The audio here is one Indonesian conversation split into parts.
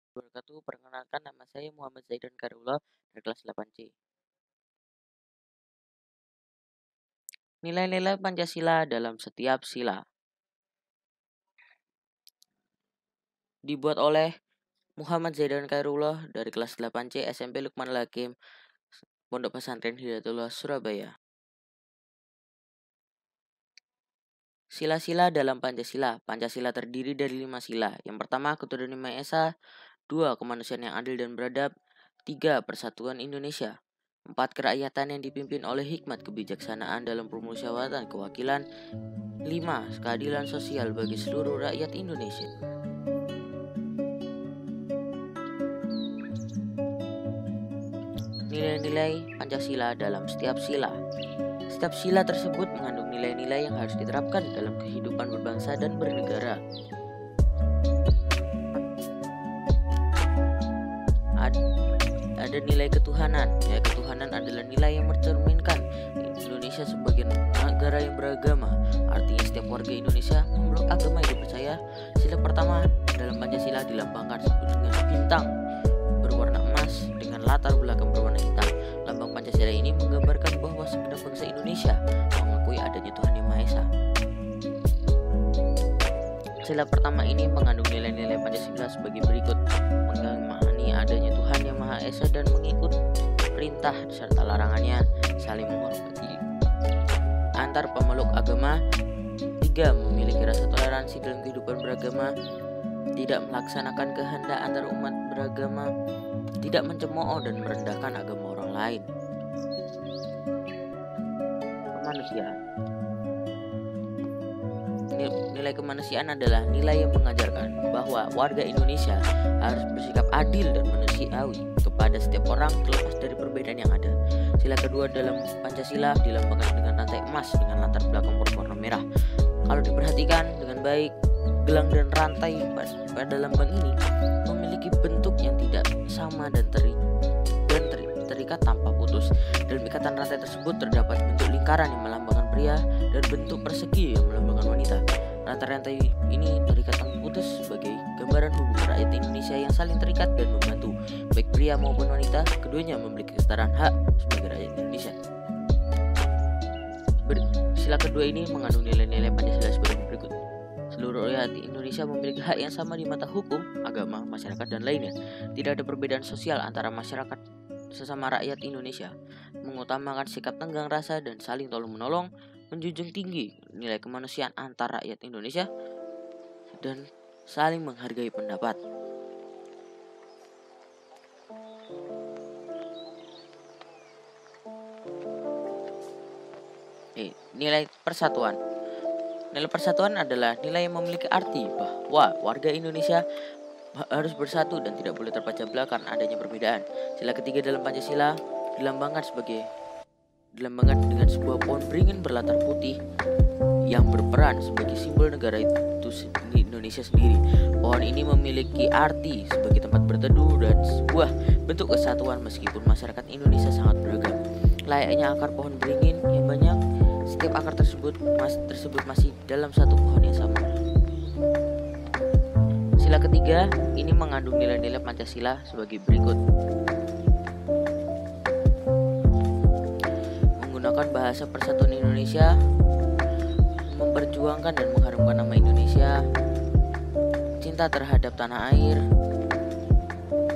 Wabarakatuh. Perkenalkan, nama saya Muhammad Zaidan Karullah dari kelas 8C. Nilai-nilai Pancasila dalam setiap sila dibuat oleh Muhammad Zaidan Karullah dari kelas 8C SMP Lukman Hakim, Pondok Pesantren Hidayatullah, Surabaya. Sila-sila dalam Pancasila. Pancasila terdiri dari 5 sila. Yang pertama, ketuhanan Yang Maha Esa. 2. Kemanusiaan yang adil dan beradab. 3. Persatuan Indonesia. 4. Kerakyatan yang dipimpin oleh hikmat kebijaksanaan dalam permusyawaratan kewakilan. 5. Keadilan sosial bagi seluruh rakyat Indonesia. Nilai-nilai Pancasila dalam setiap sila. Setiap sila tersebut mengandung nilai-nilai yang harus diterapkan dalam kehidupan berbangsa dan bernegara. Ada nilai ketuhanan. Nilai ketuhanan adalah nilai yang mencerminkan Indonesia sebagai negara yang beragama. Artinya setiap warga Indonesia memeluk agama yang dipercaya. Sila pertama dalam Pancasila dilambangkan dengan bintang berwarna emas dengan latar belakang berwarna hitam. Lambang Pancasila ini menggambarkan bahwa segenap bangsa Indonesia mengakui adanya Tuhan Yang Maha Esa. Sila pertama ini mengandung nilai-nilai Pancasila sebagai berikut: memahami adanya Tuhan Yang Maha Esa dan mengikut perintah serta larangannya, saling menghormati antar pemeluk agama. 3. Memiliki rasa toleransi dalam kehidupan beragama, tidak melaksanakan kehendak antar umat beragama, tidak mencemooh dan merendahkan agama orang lain. Kemanusiaan. Nilai kemanusiaan adalah nilai yang mengajarkan bahwa warga Indonesia harus bersikap adil dan manusiawi kepada setiap orang terlepas dari perbedaan yang ada. Sila kedua dalam Pancasila dilambangkan dengan rantai emas dengan latar belakang berwarna merah. Kalau diperhatikan dengan baik, gelang dan rantai pada lambang ini memiliki bentuk yang tidak sama dan terikat tanpa putus. Dalam ikatan rantai tersebut terdapat bentuk lingkaran yang melambangkan pria dan bentuk persegi yang melambangkan wanita. Rantai-rantai ini terikat tanpa putus sebagai gambaran hubungan rakyat Indonesia yang saling terikat dan membantu. Baik pria maupun wanita, keduanya memiliki kesetaraan hak sebagai rakyat Indonesia. Sila kedua ini mengandung nilai-nilai Pancasila sebagai berikut: seluruh rakyat Indonesia memiliki hak yang sama di mata hukum, agama, masyarakat, dan lainnya. Tidak ada perbedaan sosial antara masyarakat sesama rakyat Indonesia. Mengutamakan sikap tenggang rasa dan saling tolong-menolong. Menjunjung tinggi nilai kemanusiaan antar rakyat Indonesia dan saling menghargai pendapat. Nilai persatuan. Nilai persatuan adalah nilai yang memiliki arti bahwa warga Indonesia harus bersatu dan tidak boleh terpecah belah karena adanya perbedaan. Sila ketiga dalam Pancasila dilambangkan dengan sebuah pohon beringin berlatar putih yang berperan sebagai simbol negara itu Indonesia sendiri. Pohon ini memiliki arti sebagai tempat berteduh dan sebuah bentuk kesatuan meskipun masyarakat Indonesia sangat beragam. Layaknya akar pohon beringin yang banyak, setiap akar tersebut masih dalam satu pohon yang sama. Sila ketiga ini mengandung nilai-nilai Pancasila sebagai berikut: menggunakan bahasa persatuan Indonesia, memperjuangkan dan mengharumkan nama Indonesia, cinta terhadap tanah air,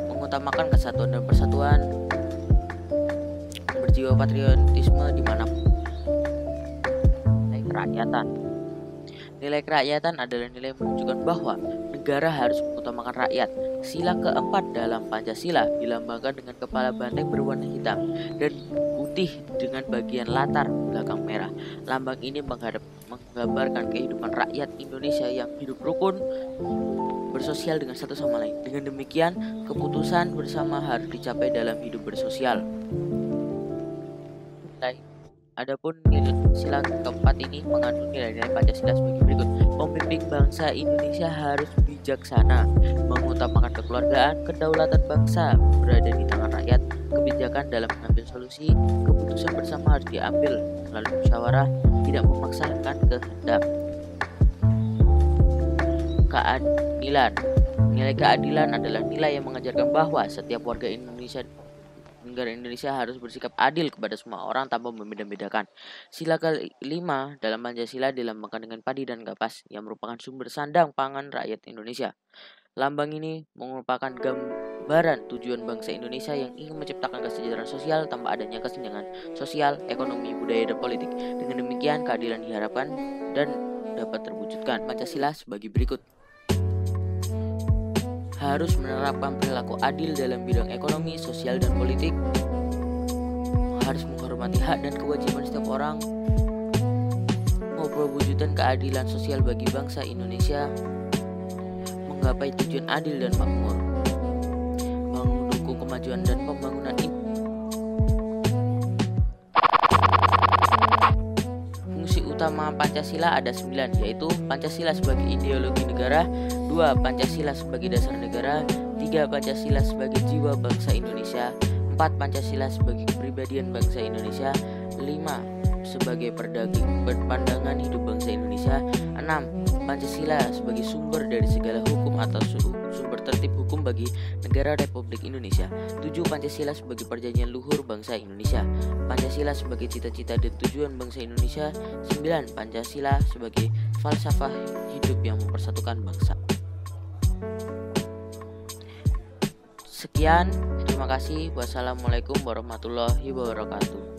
mengutamakan kesatuan dan persatuan, berjiwa patriotisme dimanapun. Kerakyatan. Nilai kerakyatan adalah nilai yang menunjukkan bahwa negara harus mengutamakan rakyat. Sila keempat dalam Pancasila dilambangkan dengan kepala banteng berwarna hitam dan putih dengan bagian latar belakang merah. Lambang ini menggambarkan kehidupan rakyat Indonesia yang hidup rukun, bersosial dengan satu sama lain. Dengan demikian, keputusan bersama harus dicapai dalam hidup bersosial. Adapun sila keempat ini mengandung nilai-nilai Pancasila sebagai berikut: pemimpin bangsa Indonesia harus bijaksana, mengutamakan kekeluargaan, kedaulatan bangsa berada di tangan rakyat, kebijakan dalam mengambil solusi, keputusan bersama harus diambil melalui musyawarah, tidak memaksakan kehendak. Keadilan. Nilai keadilan adalah nilai yang mengajarkan bahwa setiap warga negara Indonesia harus bersikap adil kepada semua orang tanpa membeda-bedakan. Sila kelima dalam Pancasila dilambangkan dengan padi dan kapas yang merupakan sumber sandang pangan rakyat Indonesia. Lambang ini merupakan gambaran tujuan bangsa Indonesia yang ingin menciptakan kesejahteraan sosial tanpa adanya kesenjangan sosial, ekonomi, budaya, dan politik. Dengan demikian, keadilan diharapkan dan dapat terwujudkan. Pancasila sebagai berikut. Harus menerapkan perilaku adil dalam bidang ekonomi, sosial, dan politik. Harus menghormati hak dan kewajiban setiap orang. Mewujudkan keadilan sosial bagi bangsa Indonesia. Menggapai tujuan adil dan makmur. Mendukung kemajuan dan pembangunan ini. Fungsi utama Pancasila ada 9, yaitu Pancasila sebagai ideologi negara, 2. Pancasila sebagai dasar negara, 3. Pancasila sebagai jiwa bangsa Indonesia, 4. Pancasila sebagai kepribadian bangsa Indonesia, 5. Sebagai pandangan hidup bangsa Indonesia, 6. Pancasila sebagai sumber dari segala hukum atau sumber tertib hukum bagi negara Republik Indonesia, 7. Pancasila sebagai perjanjian luhur bangsa Indonesia, Pancasila sebagai cita-cita dan tujuan bangsa Indonesia, 9. Pancasila sebagai falsafah hidup yang mempersatukan bangsa. Sekian, terima kasih. Wassalamualaikum warahmatullahi wabarakatuh.